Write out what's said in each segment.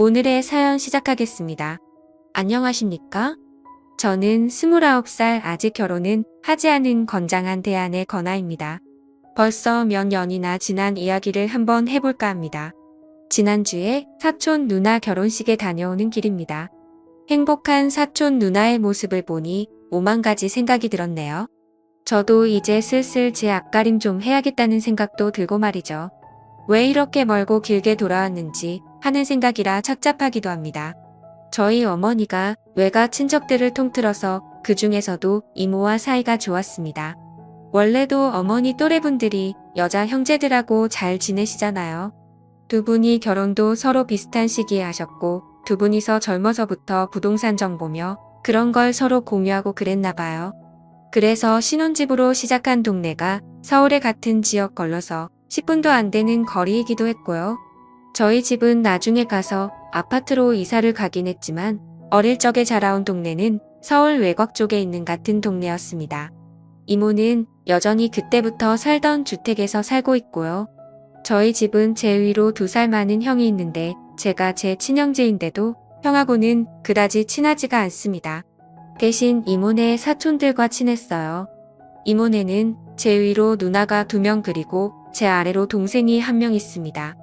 오늘의 사연 시작하겠습니다. 안녕하십니까? 저는 29살 아직 결혼은 하지 않은 건장한 대안의 건아입니다. 벌써 몇 년이나 지난 이야기를 한번 해볼까 합니다. 지난주에 사촌 누나 결혼식에 다녀오는 길입니다. 행복한 사촌 누나의 모습을 보니 오만 가지 생각이 들었네요. 저도 이제 슬슬 제 앞가림 좀 해야겠다는 생각도 들고 말이죠. 왜 이렇게 멀고 길게 돌아왔는지 하는 생각이라 착잡하기도 합니다. 저희 어머니가 외가 친척들을 통틀어서 그 중에서도 이모와 사이가 좋았습니다. 원래도 어머니 또래분들이 여자 형제들하고 잘 지내시잖아요. 두 분이 결혼도 서로 비슷한 시기에 하셨고 두 분이서 젊어서부터 부동산 정보며 그런 걸 서로 공유하고 그랬나 봐요. 그래서 신혼집으로 시작한 동네가 서울의 같은 지역 걸러서 10분도 안 되는 거리이기도 했고요. 저희 집은 나중에 가서 아파트로 이사를 가긴 했지만 어릴 적에 자라온 동네는 서울 외곽 쪽에 있는 같은 동네였습니다. 이모는 여전히 그때부터 살던 주택에서 살고 있고요. 저희 집은 제 위로 2살 많은 형이 있는데 제가 제 친형제인데도 형하고는 그다지 친하지가 않습니다. 대신 이모네 사촌들과 친했어요. 이모네는 제 위로 누나가 2명 그리고 제 아래로 동생이 1명 있습니다.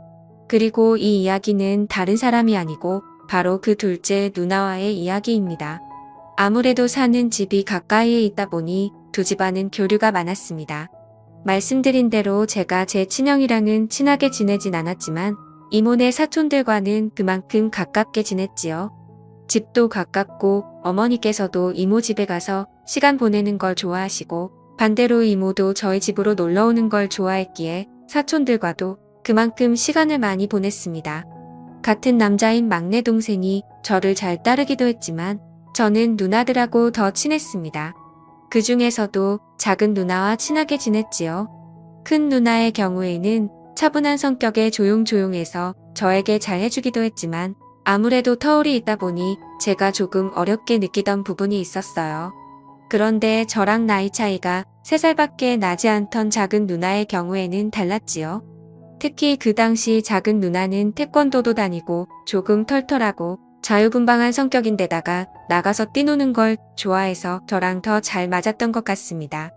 그리고 이 이야기는 다른 사람이 아니고 바로 그 둘째 누나와의 이야기입니다. 아무래도 사는 집이 가까이에 있다 보니 두 집안은 교류가 많았습니다. 말씀드린 대로 제가 제 친형이랑은 친하게 지내진 않았지만 이모네 사촌들과는 그만큼 가깝게 지냈지요. 집도 가깝고 어머니께서도 이모 집에 가서 시간 보내는 걸 좋아하시고 반대로 이모도 저희 집으로 놀러 오는 걸 좋아했기에 사촌들과도 그만큼 시간을 많이 보냈습니다. 같은 남자인 막내 동생이 저를 잘 따르기도 했지만 저는 누나들하고 더 친했습니다. 그 중에서도 작은 누나와 친하게 지냈지요. 큰 누나의 경우에는 차분한 성격에 조용조용해서 저에게 잘 해주기도 했지만 아무래도 터울이 있다 보니 제가 조금 어렵게 느끼던 부분이 있었어요. 그런데 저랑 나이 차이가 3살밖에 나지 않던 작은 누나의 경우에는 달랐지요. 특히 그 당시 작은 누나는 태권도도 다니고 조금 털털하고 자유분방한 성격인데다가 나가서 뛰노는 걸 좋아해서 저랑 더 잘 맞았던 것 같습니다.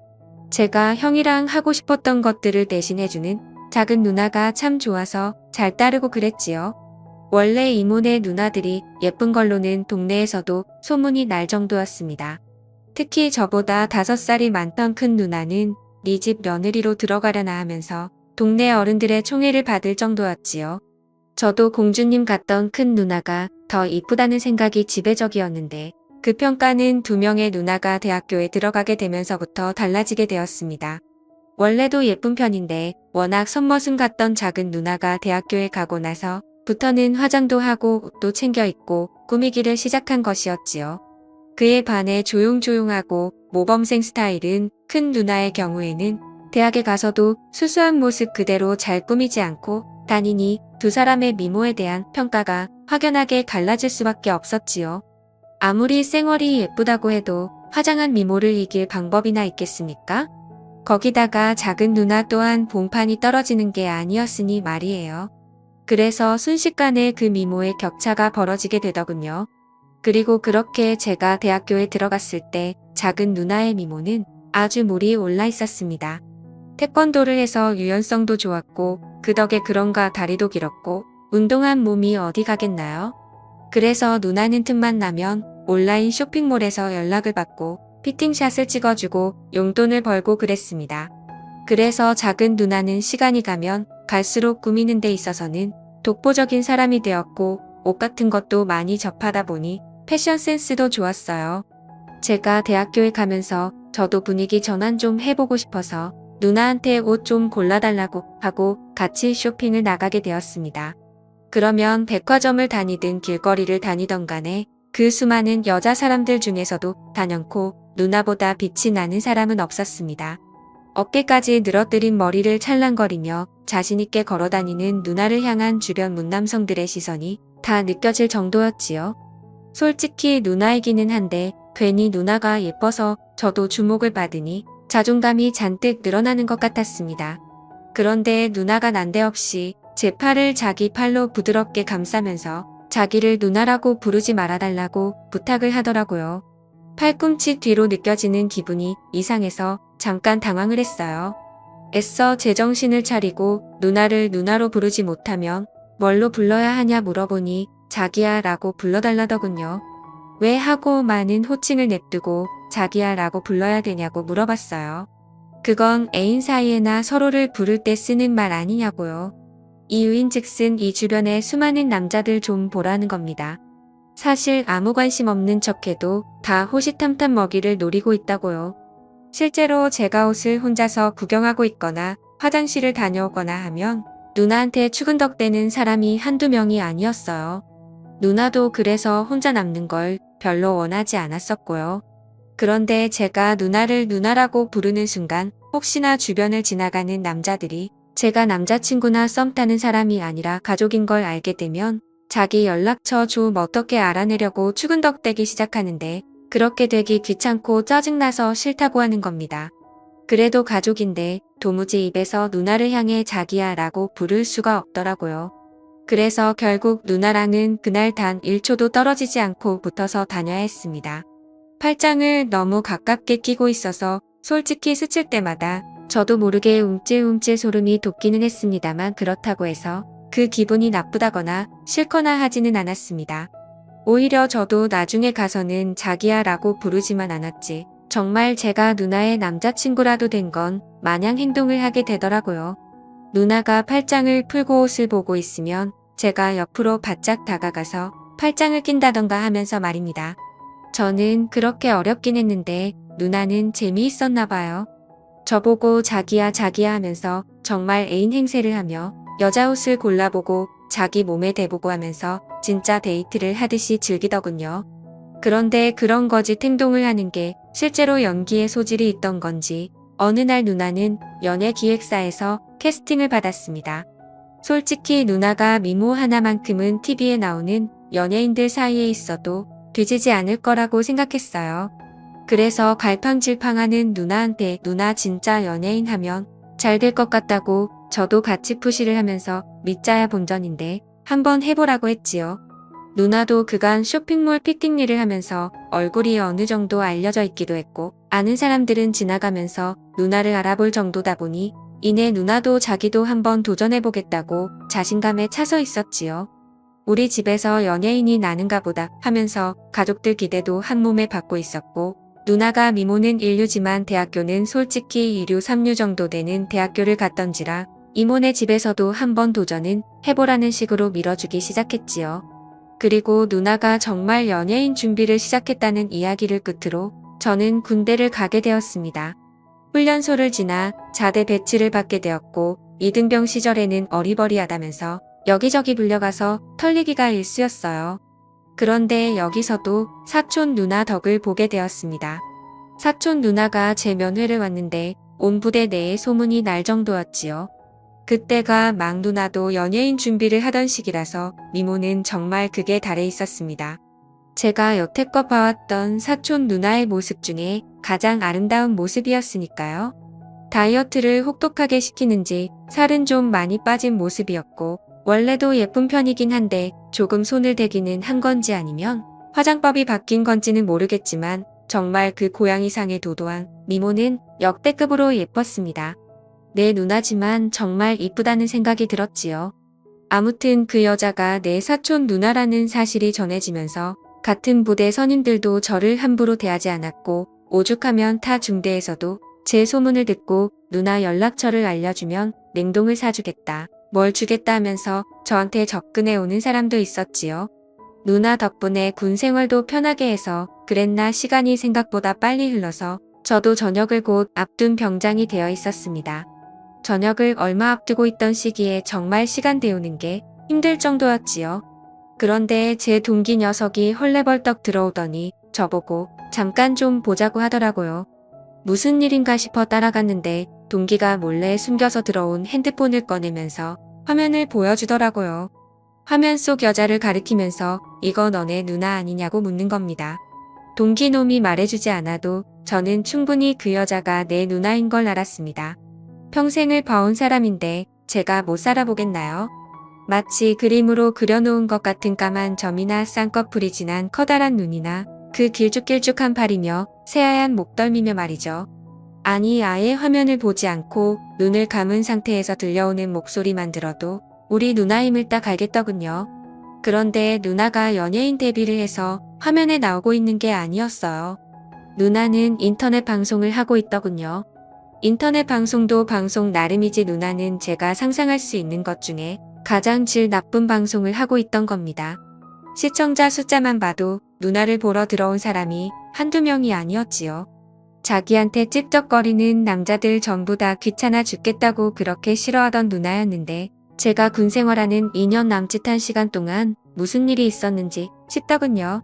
제가 형이랑 하고 싶었던 것들을 대신해주는 작은 누나가 참 좋아서 잘 따르고 그랬지요. 원래 이모네 누나들이 예쁜 걸로는 동네에서도 소문이 날 정도였습니다. 특히 저보다 5살이 많던 큰 누나는 네 집 며느리로 들어가려나 하면서 동네 어른들의 총애를 받을 정도였지요. 저도 공주님 같던 큰 누나가 더 이쁘다는 생각이 지배적이었는데 그 평가는 2명의 누나가 대학교에 들어가게 되면서부터 달라지게 되었습니다. 원래도 예쁜 편인데 워낙 손머슴 같던 작은 누나가 대학교에 가고 나서부터는 화장도 하고 옷도 챙겨 입고 꾸미기를 시작한 것이었지요. 그에 반해 조용조용하고 모범생 스타일은 큰 누나의 경우에는 대학에 가서도 수수한 모습 그대로 잘 꾸미지 않고 다니니 두 사람의 미모에 대한 평가가 확연하게 갈라질 수밖에 없었지요. 아무리 쌩얼이 예쁘다고 해도 화장한 미모를 이길 방법이나 있겠습니까? 거기다가 작은 누나 또한 본판이 떨어지는 게 아니었으니 말이에요. 그래서 순식간에 그 미모의 격차가 벌어지게 되더군요. 그리고 그렇게 제가 대학교에 들어갔을 때 작은 누나의 미모는 아주 물이 올라 있었습니다. 태권도를 해서 유연성도 좋았고 그 덕에 그런가 다리도 길었고 운동한 몸이 어디 가겠나요? 그래서 누나는 틈만 나면 온라인 쇼핑몰에서 연락을 받고 피팅샷을 찍어주고 용돈을 벌고 그랬습니다. 그래서 작은 누나는 시간이 가면 갈수록 꾸미는 데 있어서는 독보적인 사람이 되었고 옷 같은 것도 많이 접하다 보니 패션 센스도 좋았어요. 제가 대학교에 가면서 저도 분위기 전환 좀 해보고 싶어서 누나한테 옷 좀 골라달라고 하고 같이 쇼핑을 나가게 되었습니다. 그러면 백화점을 다니든 길거리를 다니던 간에 그 수많은 여자 사람들 중에서도 단연코 누나보다 빛이 나는 사람은 없었습니다. 어깨까지 늘어뜨린 머리를 찰랑거리며 자신있게 걸어다니는 누나를 향한 주변 문남성들의 시선이 다 느껴질 정도였지요. 솔직히 누나이기는 한데 괜히 누나가 예뻐서 저도 주목을 받으니 자존감이 잔뜩 늘어나는 것 같았습니다. 그런데 누나가 난데없이 제 팔을 자기 팔로 부드럽게 감싸면서 자기를 누나라고 부르지 말아달라고 부탁을 하더라고요. 팔꿈치 뒤로 느껴지는 기분이 이상해서 잠깐 당황을 했어요. 애써 제정신을 차리고 누나를 누나로 부르지 못하면 뭘로 불러야 하냐 물어보니 자기야 라고 불러달라더군요. 왜 하고 많은 호칭을 냅두고 자기야 라고 불러야 되냐고 물어봤어요. 그건 애인 사이에나 서로를 부를 때 쓰는 말 아니냐고요. 이유인즉슨 이 주변에 수많은 남자들 좀 보라는 겁니다. 사실 아무 관심 없는 척해도 다 호시탐탐 먹이를 노리고 있다고요. 실제로 제가 옷을 혼자서 구경하고 있거나 화장실을 다녀오거나 하면 누나한테 추근덕대는 사람이 한두 명이 아니었어요. 누나도 그래서 혼자 남는 걸 별로 원하지 않았었고요. 그런데 제가 누나를 누나라고 부르는 순간 혹시나 주변을 지나가는 남자들이 제가 남자친구나 썸 타는 사람이 아니라 가족인 걸 알게 되면 자기 연락처 좀 어떻게 알아내려고 추근덕대기 시작하는데 그렇게 되기 귀찮고 짜증나서 싫다고 하는 겁니다. 그래도 가족인데 도무지 입에서 누나를 향해 자기야 라고 부를 수가 없더라고요. 그래서 결국 누나랑은 그날 단 1초도 떨어지지 않고 붙어서 다녀야 했습니다. 팔짱을 너무 가깝게 끼고 있어서 솔직히 스칠 때마다 저도 모르게 움찔움찔 소름이 돋기는 했습니다만 그렇다고 해서 그 기분이 나쁘다거나 싫거나 하지는 않았습니다. 오히려 저도 나중에 가서는 자기야 라고 부르지만 않았지. 정말 제가 누나의 남자친구라도 된 건 마냥 행동을 하게 되더라고요. 누나가 팔짱을 풀고 옷을 보고 있으면 제가 옆으로 바짝 다가가서 팔짱을 낀다던가 하면서 말입니다. 저는 그렇게 어렵긴 했는데 누나는 재미있었나 봐요. 저보고 자기야 자기야 하면서 정말 애인 행세를 하며 여자 옷을 골라보고 자기 몸에 대보고 하면서 진짜 데이트를 하듯이 즐기더군요. 그런데 그런 거짓 행동을 하는 게 실제로 연기에 소질이 있던 건지 어느 날 누나는 연예기획사에서 캐스팅을 받았습니다. 솔직히 누나가 미모 하나만큼은 TV에 나오는 연예인들 사이에 있어도 뒤지지 않을 거라고 생각했어요. 그래서 갈팡질팡하는 누나한테 누나 진짜 연예인 하면 잘 될 것 같다고 저도 같이 푸시를 하면서 믿자야 본전인데 한번 해보라고 했지요. 누나도 그간 쇼핑몰 피팅리를 하면서 얼굴이 어느 정도 알려져 있기도 했고 아는 사람들은 지나가면서 누나를 알아볼 정도다 보니 이내 누나도 자기도 한번 도전해보겠다고 자신감에 차서 있었지요. 우리 집에서 연예인이 나는가 보다 하면서 가족들 기대도 한몸에 받고 있었고 누나가 미모는 1류지만 대학교는 솔직히 2류 3류 정도 되는 대학교를 갔던지라 이모네 집에서도 한번 도전은 해보라는 식으로 밀어주기 시작했지요. 그리고 누나가 정말 연예인 준비를 시작했다는 이야기를 끝으로 저는 군대를 가게 되었습니다. 훈련소를 지나 자대 배치를 받게 되었고 이등병 시절에는 어리버리하다면서 여기저기 불려가서 털리기가 일쑤였어요. 그런데 여기서도 사촌 누나 덕을 보게 되었습니다. 사촌 누나가 제 면회를 왔는데 온 부대 내에 소문이 날 정도였지요. 그때가 막 누나도 연예인 준비를 하던 시기라서 미모는 정말 극에 달해 있었습니다. 제가 여태껏 봐왔던 사촌 누나의 모습 중에 가장 아름다운 모습이었으니까요. 다이어트를 혹독하게 시키는지 살은 좀 많이 빠진 모습이었고 원래도 예쁜 편이긴 한데 조금 손을 대기는 한 건지 아니면 화장법이 바뀐 건지는 모르겠지만 정말 그 고양이상의 도도한 미모는 역대급으로 예뻤습니다. 내 누나지만 정말 이쁘다는 생각이 들었지요. 아무튼 그 여자가 내 사촌 누나라는 사실이 전해지면서 같은 부대 선임들도 저를 함부로 대하지 않았고 오죽하면 타 중대에서도 제 소문을 듣고 누나 연락처를 알려주면 냉동을 사주겠다, 뭘 주겠다 하면서 저한테 접근해 오는 사람도 있었지요. 누나 덕분에 군 생활도 편하게 해서 그랬나 시간이 생각보다 빨리 흘러서 저도 전역을 곧 앞둔 병장이 되어 있었습니다. 전역을 얼마 앞두고 있던 시기에 정말 시간 때우는 게 힘들 정도였지요. 그런데 제 동기 녀석이 헐레벌떡 들어오더니 저보고 잠깐 좀 보자고 하더라고요. 무슨 일인가 싶어 따라갔는데 동기가 몰래 숨겨서 들어온 핸드폰을 꺼내면서 화면을 보여주더라고요. 화면 속 여자를 가리키면서 이거 너네 누나 아니냐고 묻는 겁니다. 동기 놈이 말해주지 않아도 저는 충분히 그 여자가 내 누나인 걸 알았습니다. 평생을 봐온 사람인데 제가 못 살아보겠나요? 마치 그림으로 그려놓은 것 같은 까만 점이나 쌍꺼풀이 진한 커다란 눈이나 그 길쭉길쭉한 팔이며 새하얀 목덜미며 말이죠. 아니 아예 화면을 보지 않고 눈을 감은 상태에서 들려오는 목소리만 들어도 우리 누나임을 딱 알겠더군요. 그런데 누나가 연예인 데뷔를 해서 화면에 나오고 있는 게 아니었어요. 누나는 인터넷 방송을 하고 있더군요. 인터넷 방송도 방송 나름이지 누나는 제가 상상할 수 있는 것 중에 가장 질 나쁜 방송을 하고 있던 겁니다. 시청자 숫자만 봐도 누나를 보러 들어온 사람이 한두 명이 아니었지요. 자기한테 찝쩍거리는 남자들 전부 다 귀찮아 죽겠다고 그렇게 싫어하던 누나였는데 제가 군 생활하는 2년 남짓한 시간 동안 무슨 일이 있었는지 싶더군요.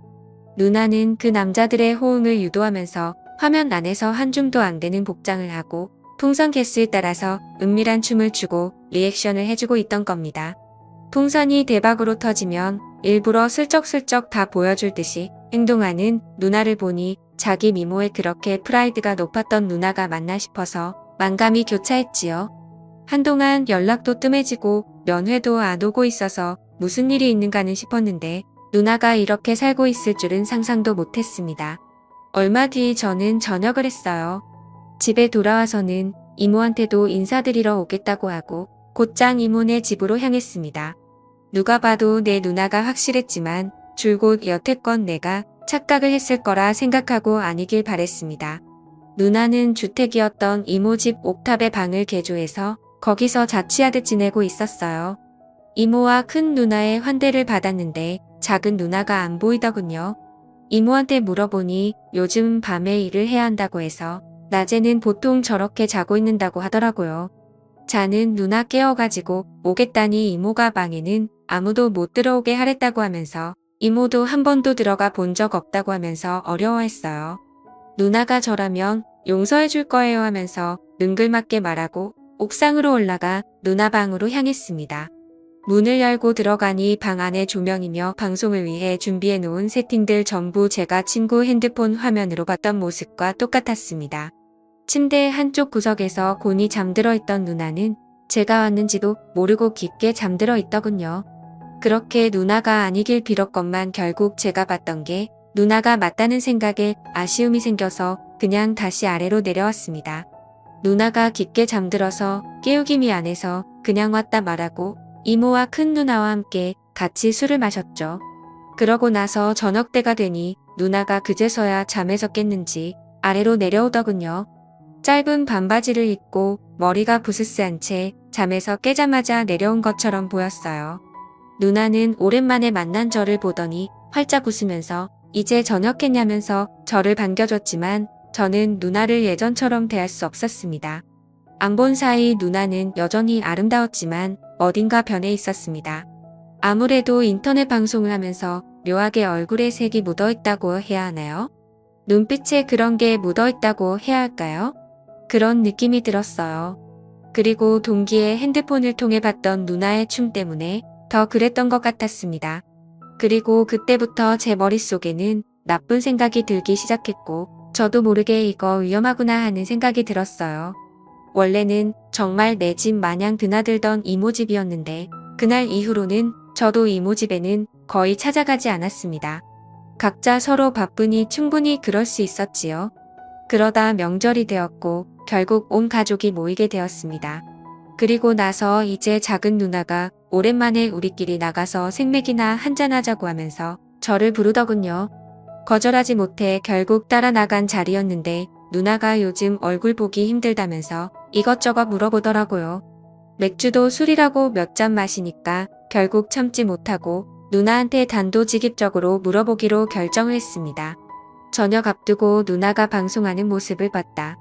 누나는 그 남자들의 호응을 유도하면서 화면 안에서 한 줌도 안 되는 복장을 하고 풍선 개수에 따라서 은밀한 춤을 추고 리액션을 해주고 있던 겁니다. 풍선이 대박으로 터지면 일부러 슬쩍슬쩍 다 보여줄 듯이 행동하는 누나를 보니 자기 미모에 그렇게 프라이드가 높았던 누나가 맞나 싶어서 만감이 교차했지요. 한동안 연락도 뜸해지고 면회도 안 오고 있어서 무슨 일이 있는가는 싶었는데 누나가 이렇게 살고 있을 줄은 상상도 못했습니다. 얼마 뒤 저는 전역을 했어요. 집에 돌아와서는 이모한테도 인사드리러 오겠다고 하고 곧장 이모네 집으로 향했습니다. 누가 봐도 내 누나가 확실했지만 줄곧 여태껏 내가 착각을 했을 거라 생각하고 아니길 바랬습니다. 누나는 주택이었던 이모 집 옥탑의 방을 개조해서 거기서 자취하듯 지내고 있었어요. 이모와 큰 누나의 환대를 받았는데 작은 누나가 안 보이더군요. 이모한테 물어보니 요즘 밤에 일을 해야 한다고 해서 낮에는 보통 저렇게 자고 있는다고 하더라고요. 자는 누나 깨워가지고 오겠다니 이모가 방에는 아무도 못 들어오게 하랬다고 하면서 이모도 한 번도 들어가 본 적 없다고 하면서 어려워했어요. 누나가 저라면 용서해 줄 거예요 하면서 능글맞게 말하고 옥상으로 올라가 누나 방으로 향했습니다. 문을 열고 들어가니 방 안에 조명이며 방송을 위해 준비해 놓은 세팅들 전부 제가 친구 핸드폰 화면으로 봤던 모습과 똑같았습니다. 침대 한쪽 구석에서 곤히 잠들어 있던 누나는 제가 왔는지도 모르고 깊게 잠들어 있더군요. 그렇게 누나가 아니길 빌었건만 결국 제가 봤던 게 누나가 맞다는 생각에 아쉬움이 생겨서 그냥 다시 아래로 내려왔습니다. 누나가 깊게 잠들어서 깨우기 미안해서 그냥 왔다 말하고 이모와 큰 누나와 함께 같이 술을 마셨죠. 그러고 나서 저녁 때가 되니 누나가 그제서야 잠에서 깼는지 아래로 내려오더군요. 짧은 반바지를 입고 머리가 부스스한 채 잠에서 깨자마자 내려온 것처럼 보였어요. 누나는 오랜만에 만난 저를 보더니 활짝 웃으면서 이제 저녁했냐면서 저를 반겨줬지만 저는 누나를 예전처럼 대할 수 없었습니다. 안 본 사이 누나는 여전히 아름다웠지만 어딘가 변해 있었습니다. 아무래도 인터넷 방송을 하면서 묘하게 얼굴에 색이 묻어있다고 해야 하나요? 눈빛에 그런 게 묻어있다고 해야 할까요? 그런 느낌이 들었어요. 그리고 동기의 핸드폰을 통해 봤던 누나의 춤 때문에 더 그랬던 것 같았습니다. 그리고 그때부터 제 머릿속에는 나쁜 생각이 들기 시작했고 저도 모르게 이거 위험하구나 하는 생각이 들었어요. 원래는 정말 내 집 마냥 드나들던 이모 집이었는데 그날 이후로는 저도 이모 집에는 거의 찾아가지 않았습니다. 각자 서로 바쁘니 충분히 그럴 수 있었지요. 그러다 명절이 되었고 결국 온 가족이 모이게 되었습니다. 그리고 나서 이제 작은 누나가 오랜만에 우리끼리 나가서 생맥이나 한잔하자고 하면서 저를 부르더군요. 거절하지 못해 결국 따라 나간 자리였는데 누나가 요즘 얼굴 보기 힘들다면서 이것저것 물어보더라고요. 맥주도 술이라고 몇 잔 마시니까 결국 참지 못하고 누나한테 단도직입적으로 물어보기로 결정을 했습니다. 저녁 앞두고 누나가 방송하는 모습을 봤다.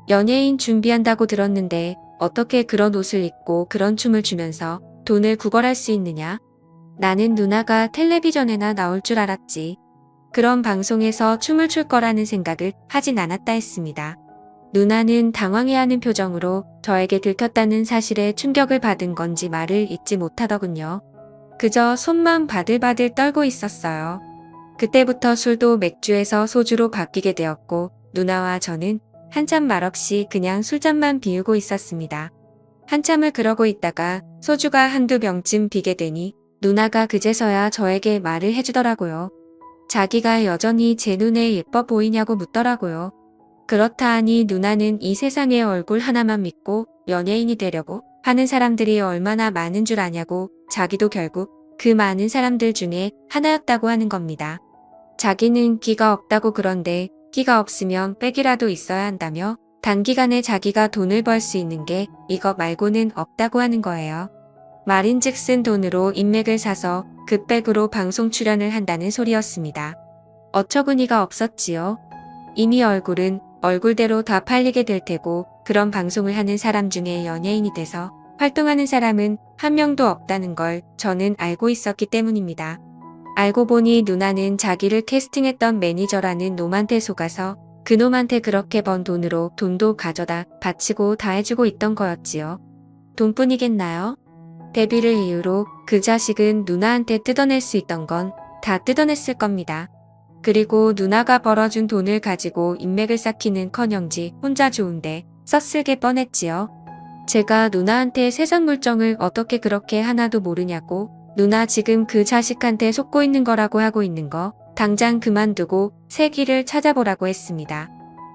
연예인 준비한다고 들었는데 어떻게 그런 옷을 입고 그런 춤을 추면서 돈을 구걸할 수 있느냐? 나는 누나가 텔레비전에나 나올 줄 알았지. 그런 방송에서 춤을 출 거라는 생각을 하진 않았다 했습니다. 누나는 당황해하는 표정으로 저에게 들켰다는 사실에 충격을 받은 건지 말을 잇지 못하더군요. 그저 손만 바들바들 떨고 있었어요. 그때부터 술도 맥주에서 소주로 바뀌게 되었고 누나와 저는 한참 말없이 그냥 술잔만 비우고 있었습니다. 한참을 그러고 있다가 소주가 한두 병쯤 비게 되니 누나가 그제서야 저에게 말을 해주더라고요. 자기가 여전히 제 눈에 예뻐 보이냐고 묻더라고요. 그렇다 하니 누나는 이 세상에 얼굴 하나만 믿고 연예인이 되려고 하는 사람들이 얼마나 많은 줄 아냐고 자기도 결국 그 많은 사람들 중에 하나였다고 하는 겁니다. 자기는 끼가 없다고 그런데 끼가 없으면 빽이라도 있어야 한다며 단기간에 자기가 돈을 벌 수 있는 게 이거 말고는 없다고 하는 거예요. 말인즉슨 돈으로 인맥을 사서 그 빽으로 방송 출연을 한다는 소리였습니다. 어처구니가 없었지요. 이미 얼굴은 얼굴대로 다 팔리게 될 테고 그런 방송을 하는 사람 중에 연예인이 돼서 활동하는 사람은 한 명도 없다는 걸 저는 알고 있었기 때문입니다. 알고 보니 누나는 자기를 캐스팅했던 매니저라는 놈한테 속아서 그 놈한테 그렇게 번 돈으로 돈도 가져다 바치고 다 해주고 있던 거였지요. 돈뿐이겠나요? 데뷔를 이유로 그 자식은 누나한테 뜯어낼 수 있던 건 다 뜯어냈을 겁니다. 그리고 누나가 벌어준 돈을 가지고 인맥을 쌓기는커녕지 혼자 좋은데 썼을게 뻔했지요. 제가 누나한테 세상 물정을 어떻게 그렇게 하나도 모르냐고 누나 지금 그 자식한테 속고 있는 거라고 하고 있는 거 당장 그만두고 새 길을 찾아보라고 했습니다.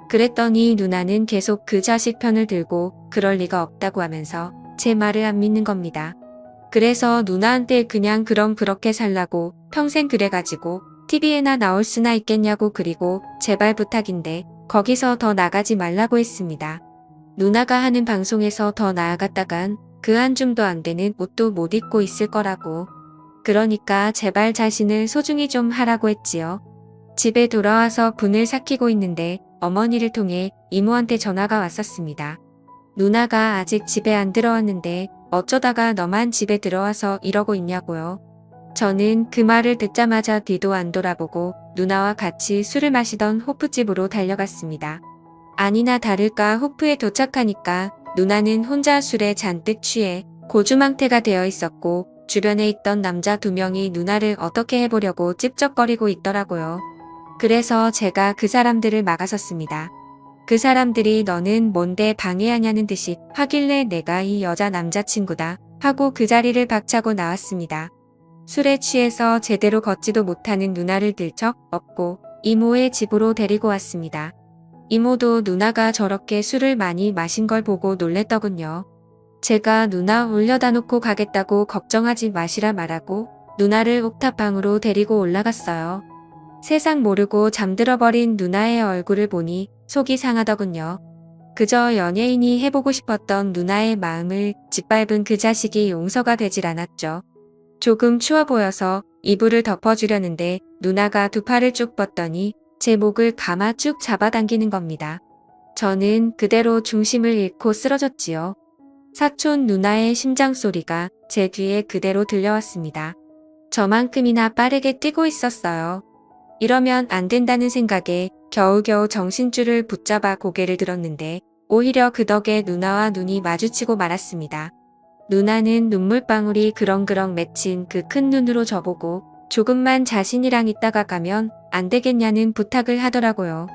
그랬더니 누나는 계속 그 자식 편을 들고 그럴 리가 없다고 하면서 제 말을 안 믿는 겁니다. 그래서 누나한테 그냥 그럼 그렇게 살라고 평생 그래가지고 TV에나 나올 수나 있겠냐고 그리고 제발 부탁인데 거기서 더 나가지 말라고 했습니다. 누나가 하는 방송에서 더 나아갔다간 그 한 줌도 안 되는 옷도 못 입고 있을 거라고. 그러니까 제발 자신을 소중히 좀 하라고 했지요. 집에 돌아와서 분을 삭히고 있는데 어머니를 통해 이모한테 전화가 왔었습니다. 누나가 아직 집에 안 들어왔는데 어쩌다가 너만 집에 들어와서 이러고 있냐고요. 저는 그 말을 듣자마자 뒤도 안 돌아보고 누나와 같이 술을 마시던 호프집으로 달려갔습니다. 아니나 다를까 호프에 도착하니까 누나는 혼자 술에 잔뜩 취해 고주망태가 되어 있었고 주변에 있던 남자 2명이 누나를 어떻게 해보려고 찝쩍거리고 있더라고요. 그래서 제가 그 사람들을 막아섰습니다. 그 사람들이 너는 뭔데 방해하냐는 듯이 하길래 내가 이 여자 남자친구다 하고 그 자리를 박차고 나왔습니다. 술에 취해서 제대로 걷지도 못하는 누나를 들쩍 업고 이모의 집으로 데리고 왔습니다. 이모도 누나가 저렇게 술을 많이 마신 걸 보고 놀랬더군요. 제가 누나 올려다 놓고 가겠다고 걱정하지 마시라 말하고 누나를 옥탑방으로 데리고 올라갔어요. 세상 모르고 잠들어버린 누나의 얼굴을 보니 속이 상하더군요. 그저 연예인이 해보고 싶었던 누나의 마음을 짓밟은 그 자식이 용서가 되질 않았죠. 조금 추워 보여서 이불을 덮어주려는데 누나가 2팔을 쭉 뻗더니 제 목을 감아 쭉 잡아당기는 겁니다. 저는 그대로 중심을 잃고 쓰러졌지요. 사촌 누나의 심장 소리가 제 뒤에 그대로 들려왔습니다. 저만큼이나 빠르게 뛰고 있었어요. 이러면 안 된다는 생각에 겨우겨우 정신줄을 붙잡아 고개를 들었는데 오히려 그 덕에 누나와 눈이 마주치고 말았습니다. 누나는 눈물방울이 그렁그렁 맺힌 그 큰 눈으로 저보고 조금만 자신이랑 있다가 가면 안 되겠냐는 부탁을 하더라고요.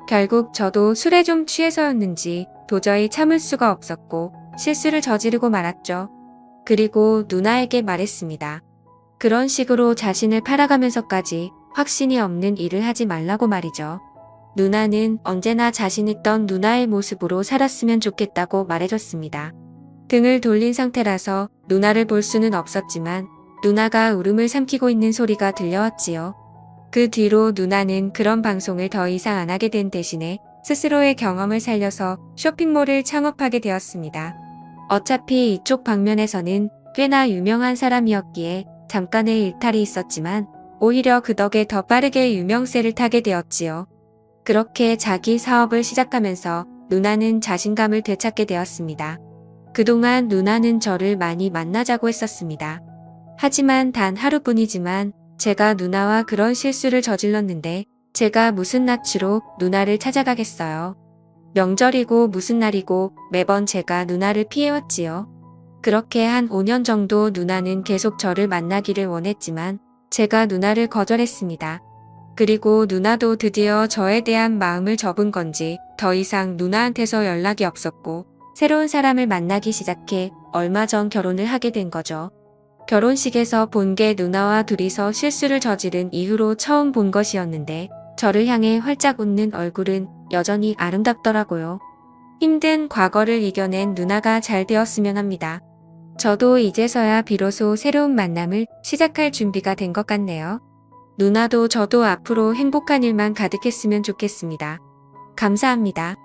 결국 저도 술에 좀 취해서였는지 도저히 참을 수가 없었고 실수를 저지르고 말았죠. 그리고 누나에게 말했습니다. 그런 식으로 자신을 팔아가면서까지 확신이 없는 일을 하지 말라고 말이죠. 누나는 언제나 자신 있던 누나의 모습으로 살았으면 좋겠다고 말해줬습니다. 등을 돌린 상태라서 누나를 볼 수는 없었지만 누나가 울음을 삼키고 있는 소리가 들려왔지요. 그 뒤로 누나는 그런 방송을 더 이상 안 하게 된 대신에 스스로의 경험을 살려서 쇼핑몰을 창업하게 되었습니다. 어차피 이쪽 방면에서는 꽤나 유명한 사람이었기에 잠깐의 일탈이 있었지만 오히려 그 덕에 더 빠르게 유명세를 타게 되었지요. 그렇게 자기 사업을 시작하면서 누나는 자신감을 되찾게 되었습니다. 그동안 누나는 저를 많이 만나자고 했었습니다. 하지만 단 하루뿐이지만 제가 누나와 그런 실수를 저질렀는데 제가 무슨 낯으로 누나를 찾아가겠어요. 명절이고 무슨 날이고 매번 제가 누나를 피해왔지요. 그렇게 한 5년 정도 누나는 계속 저를 만나기를 원했지만 제가 누나를 거절했습니다. 그리고 누나도 드디어 저에 대한 마음을 접은 건지 더 이상 누나한테서 연락이 없었고 새로운 사람을 만나기 시작해 얼마 전 결혼을 하게 된 거죠. 결혼식에서 본 게 누나와 둘이서 실수를 저지른 이후로 처음 본 것이었는데 저를 향해 활짝 웃는 얼굴은 여전히 아름답더라고요. 힘든 과거를 이겨낸 누나가 잘 되었으면 합니다. 저도 이제서야 비로소 새로운 만남을 시작할 준비가 된 것 같네요. 누나도 저도 앞으로 행복한 일만 가득했으면 좋겠습니다. 감사합니다.